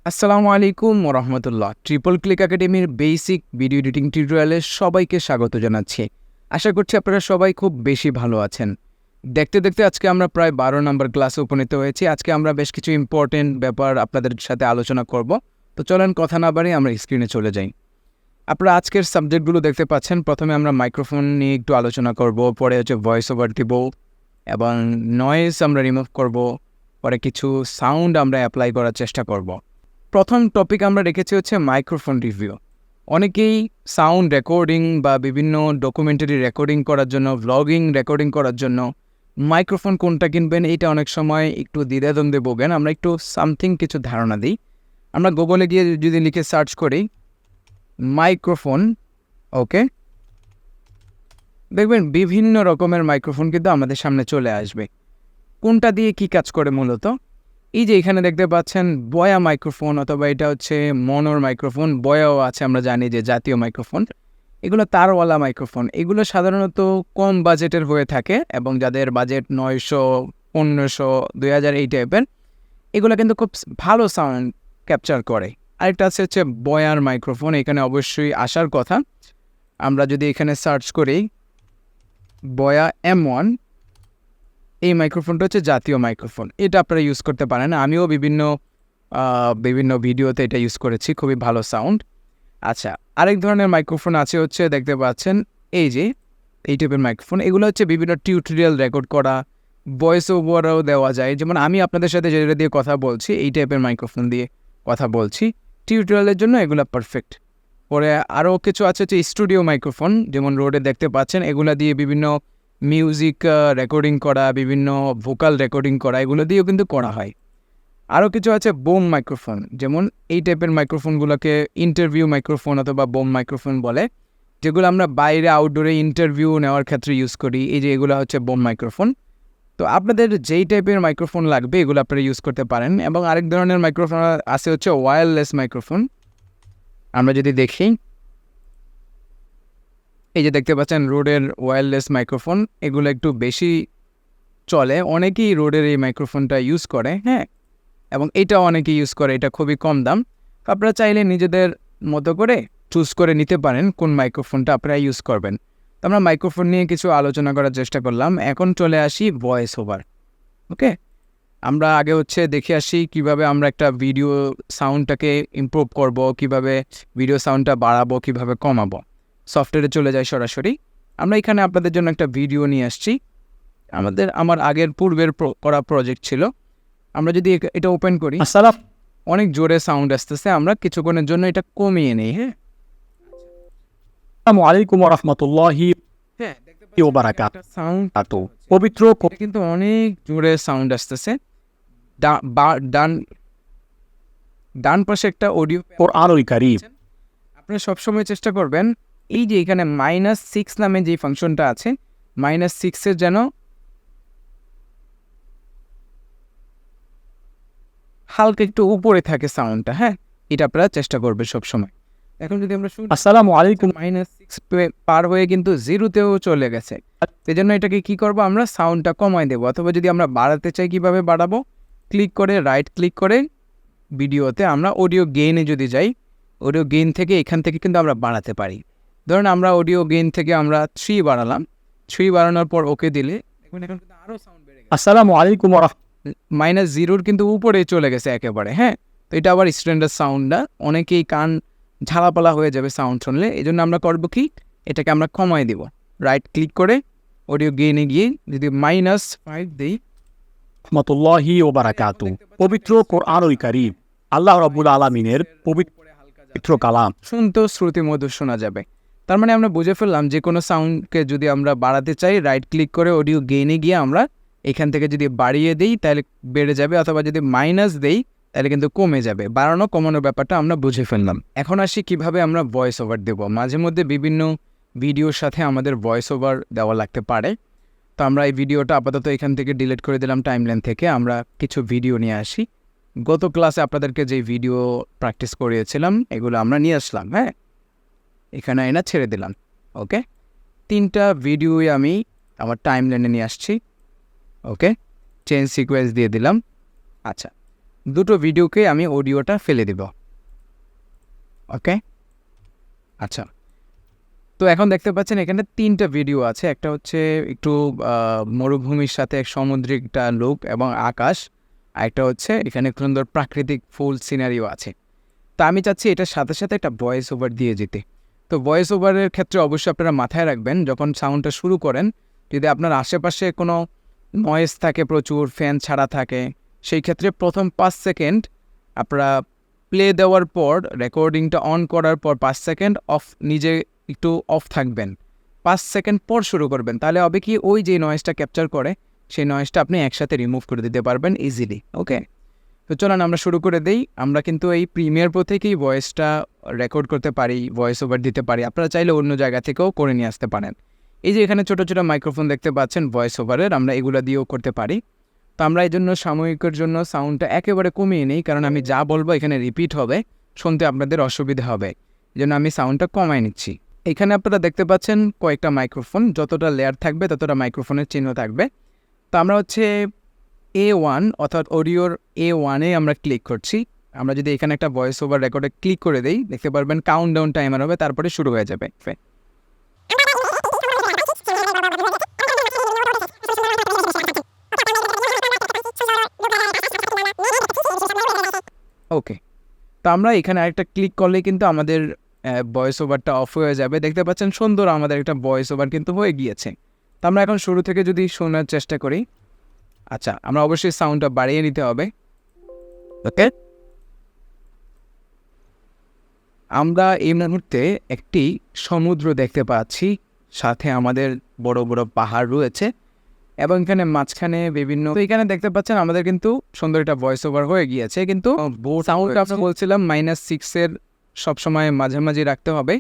আসসালামু আলাইকুম রহমতুল্লাহ। Triple click একাডেমির বেসিক ভিডিও এডিটিং টিউটোরিয়ালে সবাইকে স্বাগত জানাচ্ছি। আশা করছি আপনারা সবাই খুব বেশি ভালো আছেন। দেখতে দেখতে আজকে আমরা প্রায় 12 নম্বর ক্লাসে উপনীত হয়েছি। আজকে আমরা বেশ কিছু ইম্পর্টেন্ট ব্যাপার আপনাদের সাথে আলোচনা করব। তো চলেন কথা না বাড়িয়ে আমরা স্ক্রিনে চলে যাই। আপনারা আজকের সাবজেক্টগুলো দেখতে পাচ্ছেন। প্রথমে আমরা মাইক্রোফোন নিয়ে একটু আলোচনা করব, পরে হচ্ছে ভয়েস ওভার দিব এবং নয়েজ আমরা রিমুভ করব, পরে কিছু সাউন্ড আমরা অ্যাপ্লাই করার চেষ্টা করব। প্রথম টপিক আমরা রেখেছি হচ্ছে মাইক্রোফোন রিভিউ। অনেকেই সাউন্ড রেকর্ডিং বা বিভিন্ন ডকুমেন্টারি রেকর্ডিং করার জন্য, ভ্লগিং রেকর্ডিং করার জন্য মাইক্রোফোন কোনটা কিনবেন এটা অনেক সময় একটু দ্বিধাদ্বন্দ্বে ভোগেন। আমরা একটু সামথিং কিছু ধারণা দিই। আমরা গুগলে গিয়ে যদি লিখে সার্চ করি মাইক্রোফোন, ওকে, দেখবেন বিভিন্ন রকমের মাইক্রোফোন কিন্তু আমাদের সামনে চলে আসবে। কোনটা দিয়ে কি কাজ করে মূলত, এই যে এখানে দেখতে পাচ্ছেন বয়া মাইক্রোফোন, অথবা এটা হচ্ছে মনোর মাইক্রোফোন। বয়াও আছে, আমরা জানি যে জাতীয় মাইক্রোফোন। এগুলো তারওয়ালা মাইক্রোফোন। এগুলো সাধারণত কম বাজেটের হয়ে থাকে এবং যাদের বাজেট 900, 1500, 2000 এই টাইপের, এগুলো কিন্তু খুব ভালো সাউন্ড ক্যাপচার করে। আরেকটা আছে হচ্ছে বয়ার মাইক্রোফোন, এখানে অবশ্যই আসার কথা। আমরা যদি এখানে সার্চ করি বয়া M1, এই মাইক্রোফোনটা হচ্ছে জাতীয় মাইক্রোফোন। এটা আপনারা ইউজ করতে পারেন। আমিও বিভিন্ন ভিডিওতে এটা ইউজ করেছি, খুবই ভালো সাউন্ড। আচ্ছা, আরেক ধরনের মাইক্রোফোন আছে হচ্ছে, দেখতে পাচ্ছেন এই যে এই টাইপের মাইক্রোফোন। এগুলো হচ্ছে বিভিন্ন টিউটোরিয়াল রেকর্ড করা, ভয়েস ওভারও দেওয়া যায়। যেমন আমি আপনাদের সাথে যেটা দিয়ে কথা বলছি, এই টাইপের মাইক্রোফোন দিয়ে কথা বলছি। টিউটোরিয়ালের জন্য এগুলো পারফেক্ট। পরে আরও কিছু আছে হচ্ছে স্টুডিও মাইক্রোফোন, যেমন রোডে দেখতে পাচ্ছেন। এগুলো দিয়ে বিভিন্ন মিউজিক রেকর্ডিং করা, বিভিন্ন ভোকাল রেকর্ডিং করা, এগুলো দিয়েও কিন্তু করা হয়। আরও কিছু আছে বোম মাইক্রোফোন, যেমন এই টাইপের মাইক্রোফোনগুলোকে ইন্টারভিউ মাইক্রোফোন অথবা বোম মাইক্রোফোন বলে, যেগুলো আমরা বাইরে আউটডোরে ইন্টারভিউ নেওয়ার ক্ষেত্রে ইউজ করি। এই যে এগুলো হচ্ছে বোম মাইক্রোফোন। তো আপনাদের যেই টাইপের মাইক্রোফোন লাগবে এগুলো আপনারা ইউজ করতে পারেন। এবং আরেক ধরনের মাইক্রোফোন আছে হচ্ছে ওয়্যারলেস মাইক্রোফোন। আমরা যদি দেখি, এই যে দেখতে পাচ্ছেন রোডের ওয়্যারলেস মাইক্রোফোন, এগুলো একটু বেশি চলে। অনেকেই রোডের এই মাইক্রোফোনটা ইউজ করে, হ্যাঁ, এবং এটা অনেকেই ইউজ করে। এটা খুবই কম দাম। আপনারা চাইলে নিজেদের মতো করে চুজ করে নিতে পারেন কোন মাইক্রোফোনটা আপনারা ইউজ করবেন। তো আমরা মাইক্রোফোন নিয়ে কিছু আলোচনা করার চেষ্টা করলাম। এখন চলে আসি ভয়েস ওভার। ওকে, আমরা আগে হচ্ছে দেখে আসি কিভাবে আমরা একটা ভিডিও সাউন্ডটাকে ইমপ্রুভ করব, কিভাবে ভিডিও সাউন্ডটা বাড়াবো, কিভাবে কমাবো। সফটওয়্যারে চলে যাই সরাসরি। আমরা এখানে আপনাদের জন্য একটা ভিডিও নিয়ে আসছি। আমার আগের পূর্বের করা প্রজেক্ট ছিল। আমরা যদি এটা ওপেন করি, অনেক জোরে সাউন্ড আসতেছে। আমরা কিছুক্ষণের জন্য এটা কমিয়ে নেই। হ্যাঁ, আসসালামু আলাইকুম ওয়া রাহমাতুল্লাহি ওয়া বারাকাতুহু। সাউন্ড পবিত্র কিন্তু অনেক জোরে সাউন্ড আসতেছে। ডান পাশে একটা অডিও কোরআনুল কারীম। আপনারা সবসময় চেষ্টা করবেন এই যে এখানে -6 নামে যে ফাংশনটা আছে, -6-এর যেন হালকা একটু উপরে থাকে সাউন্ডটা। হ্যাঁ, এটা আপনারা চেষ্টা করবেন সবসময়। এখন যদি আমরা শুনি, আসসালামু আলাইকুম, -6 পার হয়ে কিন্তু 0-তেও চলে গেছে। সেই জন্য এটাকে কি করব, আমরা সাউন্ডটা কমাই দেবো। অথবা যদি আমরা বাড়াতে চাই, কিভাবে বাড়াবো, ক্লিক করে রাইট ক্লিক করে ভিডিওতে আমরা অডিও গেইনে যদি যাই, অডিও গেইন থেকে এখান থেকে কিন্তু আমরা বাড়াতে পারি। ধরুন আমরা অডিও গেইন থেকে আমরা 3 বাড়ালাম। 3 বাড়ানোর পর ওকে দিলে দেখুন এখন কিন্তু আরও সাউন্ড বেড়ে গেছে। আসসালামু আলাইকুম ওয়া -0 কিন্তু উপরে চলে গেছে একেবারে। হ্যাঁ, তো এটা আবার স্ট্যান্ডার্ড সাউন্ডটা, অনেকেই কান ঝালাপালা হয়ে যাবে সাউন্ড শুনলে। এই জন্য আমরা করবো কি, এটাকে আমরা কমাই দিব। রাইট ক্লিক করে অডিও গেইনে গিয়ে যদি -5 দিই, রাহমাতুল্লাহি ওয়া বারাকাতুহু। পবিত্র কোরআনুল কারীম, আল্লাহ রাব্বুল আলামিনের পবিত্র কালাম। শুনতেও শ্রুতি মধুর শোনা যাবে। তার মানে আমরা বুঝে ফেললাম যে কোনো সাউন্ডকে যদি আমরা বাড়াতে চাই, রাইট ক্লিক করে অডিও গেইনে গিয়ে আমরা এখান থেকে যদি বাড়িয়ে দিই তাহলে বেড়ে যাবে, অথবা যদি মাইনাস দেই তাহলে কিন্তু কমে যাবে। বাড়ানো কমানোর ব্যাপারটা আমরা বুঝে ফেললাম। এখন আসি কিভাবে আমরা ভয়েস ওভার দেবো। মাঝে মধ্যে বিভিন্ন ভিডিওর সাথে আমাদের ভয়েস ওভার দেওয়া লাগতে পারে। তো আমরা এই ভিডিওটা আপাতত এখান থেকে ডিলিট করে দিলাম টাইমলাইন থেকে। আমরা কিছু ভিডিও নিয়ে আসি। গত ক্লাসে আপনাদেরকে যে ভিডিও প্র্যাকটিস করিয়েছিলাম এগুলো আমরা নিয়ে আসলাম। হ্যাঁ, এখানে এনে ছেড়ে দিলাম। ওকে, 3টা ভিডিওই আমি আমার টাইমলাইনে নিয়ে আসছি। ওকে, চেঞ্জ সিকোয়েন্স দিয়ে দিলাম। আচ্ছা, দুটো ভিডিওকে আমি অডিওটা ফেলে দিব। ওকে, আচ্ছা। তো এখন দেখতে পাচ্ছেন এখানে 3টা ভিডিও আছে। একটা হচ্ছে একটু মরুভূমির সাথে এক সামুদ্রিক একটা লুক এবং আকাশ, আর একটা হচ্ছে এখানে সুন্দর প্রাকৃতিক ফুল সিনারিও আছে। তো আমি চাচ্ছি এটার সাথে সাথে একটা ভয়েস ওভার দিয়ে যেতে। তো ভয়েস ওভারের ক্ষেত্রে অবশ্যই আপনারা মাথায় রাখবেন, যখন সাউন্ডটা শুরু করেন যদি আপনার আশেপাশে কোনো নয়েজ থাকে, প্রচুর ফ্যান ছাড়া থাকে, সেই ক্ষেত্রে প্রথম 5 সেকেন্ড আপনারা প্লে দেওয়ার পর, রেকর্ডিংটা অন করার পর 5 সেকেন্ড অফ, নিজে একটু অফ থাকবেন, 5 সেকেন্ড পর শুরু করবেন। তাহলে হবে কি, ওই যে নয়েজটা ক্যাপচার করে সেই নয়েজটা আপনি একসাথে রিমুভ করে দিতে পারবেন ইজিলি। ওকে, তো চলুন আমরা শুরু করে দেই। আমরা কিন্তু এই প্রিমিয়ার প্রো থেকেই ভয়েসটা রেকর্ড করতে পারি, ভয়েস ওভার দিতে পারি। আপনারা চাইলে অন্য জায়গা থেকেও করে নিয়ে আসতে পারেন। এই যে এখানে ছোটো ছোটো মাইক্রোফোন দেখতে পাচ্ছেন ভয়েস ওভারের, আমরা এগুলো দিয়েও করতে পারি। তো আমরা এই জন্য সাময়িকের জন্য সাউন্ডটা একেবারে কমিয়ে নিই, কারণ আমি যা বলবো এখানে রিপিট হবে, শুনতে আপনাদের অসুবিধা হবে, এই জন্য আমি সাউন্ডটা কমাই নিচ্ছি। এখানে আপনারা দেখতে পাচ্ছেন কয়েকটা মাইক্রোফোন, যতটা লেয়ার থাকবে ততটা মাইক্রোফোনের চিহ্ন থাকবে। তো আমরা হচ্ছে A1 অর্থাৎ অডিওর A1-এ আমরা ক্লিক করছি। আমরা যদি এখানে একটা ভয়েস ওভার রেকর্ডে ক্লিক করে দেই, দেখতে পারবেন কাউন্টডাউন টাইমার হবে, তারপরে শুরু হয়ে যাবে। ওকে, তো আমরা এখানে আরেকটা ক্লিক করলে কিন্তু আমাদের ভয়েস ওভারটা অফ হয়ে যাবে। দেখতে পাচ্ছেন সুন্দর আমাদের একটা ভয়েস ওভার কিন্তু হয়ে গিয়েছে। তো আমরা এখন শুরু থেকে যদি শোনার চেষ্টা করি, আচ্ছা আমরা অবশ্যই সাউন্ডটা বাড়িয়ে নিতে হবে। ওকে, আমরা এই মুহূর্তে একটি সমুদ্র দেখতে পাচ্ছি, সাথে আমাদের বড় বড় পাহাড় রয়েছে এবং এখানে মাঝখানে বিভিন্ন, তো এখানে দেখতে পাচ্ছেন আমাদের কিন্তু সুন্দর একটা ভয়েস ওভার হয়ে গিয়েছে। কিন্তু সাউন্ডটা আমরা বলছিলাম -6-এর সবসময় মাঝামাঝি রাখতে হবে।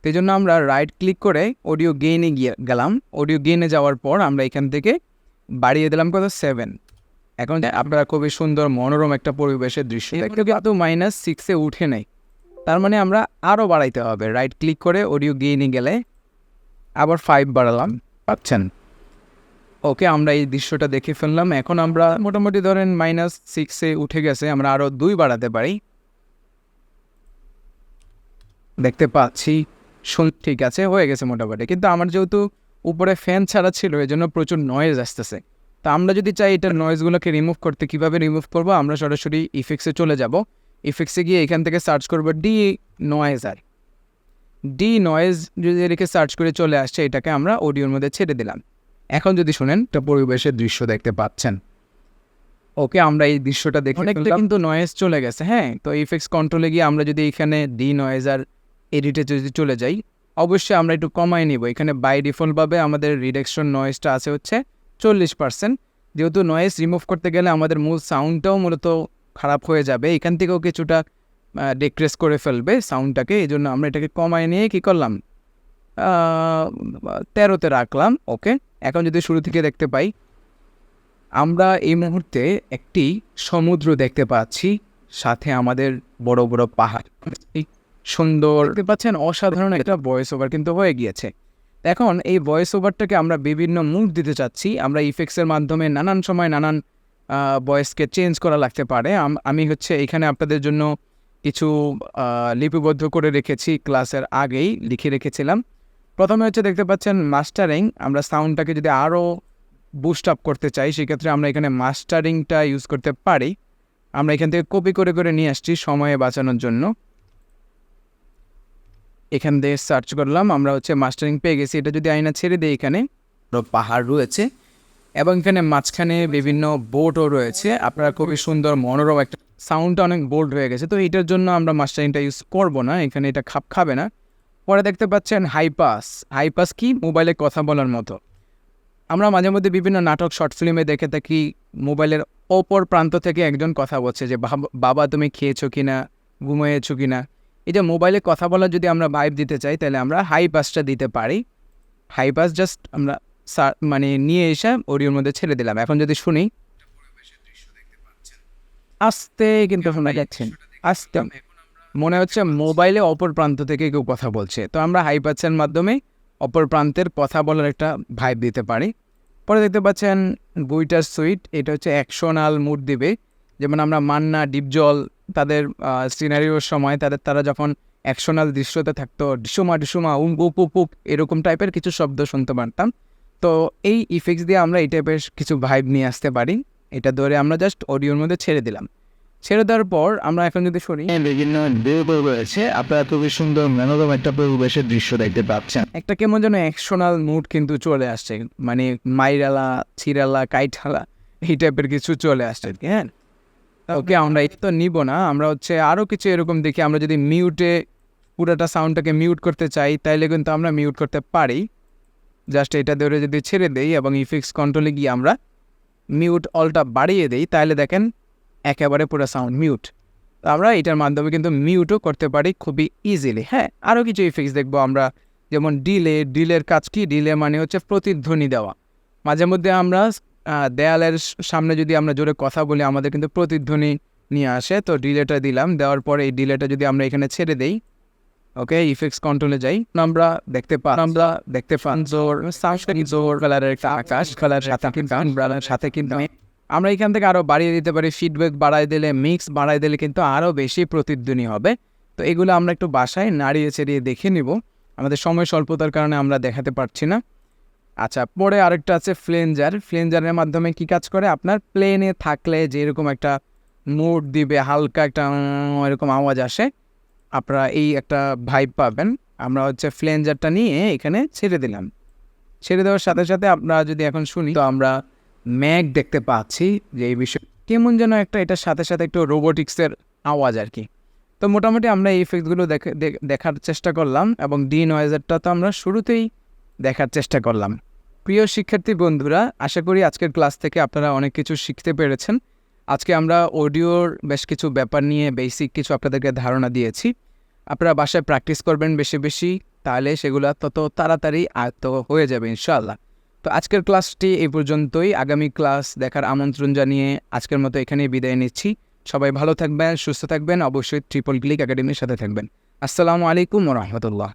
সেই জন্য আমরা রাইট ক্লিক করে অডিও গেইনে গেলাম। অডিও গেইনে যাওয়ার পর আমরা এখান থেকে বাড়িয়ে দিলাম কত, 7। এখন আপনারা খুবই সুন্দর মনোরম একটা পরিবেশের দৃশ্য দেখতে, কিন্তু -6-এ উঠে নেই, তার মানে আমরা আরও বাড়াইতে হবে। রাইট ক্লিক করে অডিও গেইনে গেলে আবার 5 বাড়ালাম, পাচ্ছেন? ওকে, আমরা এই দৃশ্যটা দেখে ফেললাম। এখন আমরা মোটামুটি ধরেন -6-এ উঠে গেছে, আমরা আরও 2 বাড়াতে পারি। দেখতে পাচ্ছি ঠিক আছে, হয়ে গেছে মোটামুটি। কিন্তু আমার যেহেতু উপরে ফ্যান ছাড়া ছিল, এই জন্য প্রচুর নয়েজ আসতেছে। তা আমরা যদি চাই এটার নয়েজগুলোকে রিমুভ করতে, কীভাবে রিমুভ করবো, আমরা সরাসরি ইফেক্টসে চলে যাব। ইফেক্টসে গিয়ে এখান থেকে সার্চ করবো নয়েজার। নয়েজ যদি রেখে সার্চ করে চলে আসছে, এটাকে আমরা অডিওর মধ্যে ছেড়ে দিলাম। এখন যদি শুনেন, একটা পরিবেশের দৃশ্য দেখতে পাচ্ছেন। ওকে, আমরা এই দৃশ্যটা দেখে অনেকটা কিন্তু নয়েজ চলে গেছে। হ্যাঁ, তো ইফেক্টস কন্ট্রোলে গিয়ে আমরা যদি এখানে নয়েজার এডিটে যদি চলে যাই, অবশ্যই আমরা একটু কমাই নিব। এখানে বাই ডিফল্টভাবে আমাদের রিডাকশন নয়েজটা আছে হচ্ছে 40%। যেহেতু নয়েজ রিমুভ করতে গেলে আমাদের মূল সাউন্ডটাও মূলত খারাপ হয়ে যাবে, এখান থেকেও কিছুটা ডিক্রিজ করে ফেলবে সাউন্ডটাকে। এই জন্য আমরা এটাকে কমাই নিয়ে কী করলাম, 13-তে রাখলাম। ওকে, এখন যদি শুরু থেকে দেখতে পাই, আমরা এই মুহূর্তে একটি সমুদ্র দেখতে পাচ্ছি, সাথে আমাদের বড় বড় পাহাড়, সুন্দর দেখতে পাচ্ছেন। অসাধারণ একটা ভয়েস ওভার কিন্তু হয়ে গিয়েছে। এখন এই ভয়েস ওভারটাকে আমরা বিভিন্ন মুড দিতে চাচ্ছি। আমরা ইফেক্টসের মাধ্যমে নানান সময় নানান ভয়েসকে চেঞ্জ করা লাগতে পারে। আমি হচ্ছে এখানে আপনাদের জন্য কিছু লিপিবদ্ধ করে রেখেছি, ক্লাসের আগেই লিখে রেখেছিলাম। প্রথমে হচ্ছে দেখতে পাচ্ছেন মাস্টারিং। আমরা সাউন্ডটাকে যদি আরও বুস্ট আপ করতে চাই, সেক্ষেত্রে আমরা এখানে মাস্টারিংটা ইউজ করতে পারি। আমরা এখান থেকে কপি করে করে নিয়ে আসছি সময়ে বাঁচানোর জন্য। এখান দিয়ে সার্চ করলাম, আমরা হচ্ছে মাস্টারিং পেয়ে গেছি। এটা যদি আয়না ছেড়ে দিই, এখানে পাহাড় রয়েছে এবং এখানে মাঝখানে বিভিন্ন বোটও রয়েছে। আপনারা খুবই সুন্দর মনোরম একটা, সাউন্ডটা অনেক বোল্ড হয়ে গেছে। তো এটার জন্য আমরা মাস্টারিংটা ইউজ করব না, এখানে এটা খাবে না। পরে দেখতে পাচ্ছেন হাইপাস কি, মোবাইলে কথা বলার মতো। আমরা মাঝে মধ্যে বিভিন্ন নাটক, শর্ট ফিল্মে দেখে থাকি, মোবাইলের অপর প্রান্ত থেকে একজন কথা বলছে যে বাবা তুমি খেয়েছো কিনা, ঘুমিয়েছো কিনা। এই যে মোবাইলে কথা বলার যদি আমরা ভাইব দিতে চাই, তাহলে আমরা হাইপাসটা দিতে পারি। হাইপাস জাস্ট আমরা মানে নিয়ে এসে অডিওর মধ্যে ছেড়ে দিলাম। এখন যদি শুনি, আস্তে কিন্তু শোনা যাচ্ছে, আস্তে মনে হচ্ছে মোবাইলে অপর প্রান্ত থেকে কেউ কথা বলছে। তো আমরা হাইপাসের মাধ্যমে অপর প্রান্তের কথা বলার একটা ভাইব দিতে পারি। পরে দেখতে পাচ্ছেন বুইটার সুইট, এটা হচ্ছে অ্যাকশনাল মুড দিবে। যেমন আমরা মান্না, ডিপজল তাদের সিনারিওর সময় তারা যখন অ্যাকশনাল দৃশ্যতে থাকতো, ডিসুমা ডিসুমা উপ উপ উপ এরকম টাইপের কিছু শব্দ শুনতে পারতাম। তো এই ইফেক্টস দিয়ে আমরা এই টাইপের কিছু ভাইব নিয়ে আসতে পারি। এটা ধরে আমরা জাস্ট অডিওর মধ্যে ছেড়ে দিলাম। ছেড়ে দেওয়ার পর আমরা এখন যদি শুনি, বিভিন্ন বিউপর রয়েছে, আপনারা খুবই সুন্দর মনোরম একটা পরিবেশের দৃশ্য দেখতে পাচ্ছেন। একটা কেমন যেন অ্যাকশনাল মুড কিন্তু চলে আসছে, মানে মাইরালা, ছিরালা, কাইঠালা এই টাইপের কিছু চলে আসছে। হ্যাঁ, ওকে, আমরা এটা তো নিব না, আমরা হচ্ছে আরও কিছু এরকম দেখি। আমরা যদি মিউটে পুরোটা সাউন্ডটাকে মিউট করতে চাই তাইলে কিন্তু আমরা মিউট করতে পারি। জাস্ট এটা ধরে যদি ছেড়ে দেই এবং ইফেক্টস কন্ট্রোলে গিয়ে আমরা মিউট অলটা বাড়িয়ে দেই, তাহলে দেখেন একেবারে পুরো সাউন্ড মিউট। তো আমরা এটার মাধ্যমে কিন্তু মিউটও করতে পারি খুবই ইজিলি। হ্যাঁ, আরও কিছু ইফেক্টস দেখবো আমরা, যেমন ডিলের কাজ কি? ডিলে মানে হচ্ছে প্রতিধ্বনি দেওয়া। মাঝে মধ্যে আমরা দেয়ালের সামনে যদি আমরা জোরে কথা বলি আমাদের কিন্তু প্রতিধ্বনি নিয়ে আসে। তো ডিলেটা দিলাম, দেওয়ার পরে এই ডিলেটা যদি আমরা এখানে ছেড়ে দেই, ওকে, ইফেক্টস কন্ট্রোলে যাই, আমরা দেখতে পান জোর জোর কালারের একটা আকাশ, কালার সাথে কিন্তু আমরা এখান থেকে আরও বাড়িয়ে দিতে পারি। ফিডব্যাক বাড়াই দিলে, মিক্স বাড়াই দিলে কিন্তু আরও বেশি প্রতিধ্বনি হবে। তো এগুলো আমরা একটু বাসায় নাড়িয়ে চেড়িয়ে দেখে নিব, আমাদের সময় স্বল্পতার কারণে আমরা দেখাতে পারছি না। আচ্ছা, পরে আরেকটা আছে ফ্লেঞ্জারের মাধ্যমে কি কাজ করে? আপনার প্লেনে থাকলে যেরকম একটা মোড দিবে, হালকা একটা এরকম আওয়াজ আসে, আপনারা এই একটা ভাইব পাবেন। আমরা হচ্ছে ফ্লেঞ্জারটা নিয়ে এখানে ছেড়ে দিলাম। ছেড়ে দেওয়ার সাথে সাথে আপনারা যদি এখন শুনি, তো আমরা ম্যাগ দেখতে পাচ্ছি যে এই বিষয় কেমন যেন একটা, এটার সাথে সাথে একটু রোবোটিক্সের আওয়াজ আর কি। তো মোটামুটি আমরা এই ইফেক্টগুলো দেখার চেষ্টা করলাম এবং নয়েজারটা তো আমরা শুরুতেই দেখার চেষ্টা করলাম। প্রিয় শিক্ষার্থী বন্ধুরা, আশা করি আজকের ক্লাস থেকে আপনারা অনেক কিছু শিখতে পেরেছেন। আজকে আমরা অডিওর বেশ কিছু ব্যাপার নিয়ে বেসিক কিছু আপনাদেরকে ধারণা দিয়েছি। আপনারা বাসায় প্র্যাকটিস করবেন বেশি বেশি, তাহলে সেগুলো তত তাড়াতাড়ি আয়ত্ত হয়ে যাবে ইনশাআল্লাহ। তো আজকের ক্লাসটি এই পর্যন্তই। আগামী ক্লাস দেখার আমন্ত্রণ জানিয়ে আজকের মতো এখানেই বিদায় নিচ্ছি। সবাই ভালো থাকবেন, সুস্থ থাকবেন, অবশ্যই ট্রিপল ক্লিক একাডেমির সাথে থাকবেন। আসসালামু আলাইকুম ওয়া রাহমাতুল্লাহ।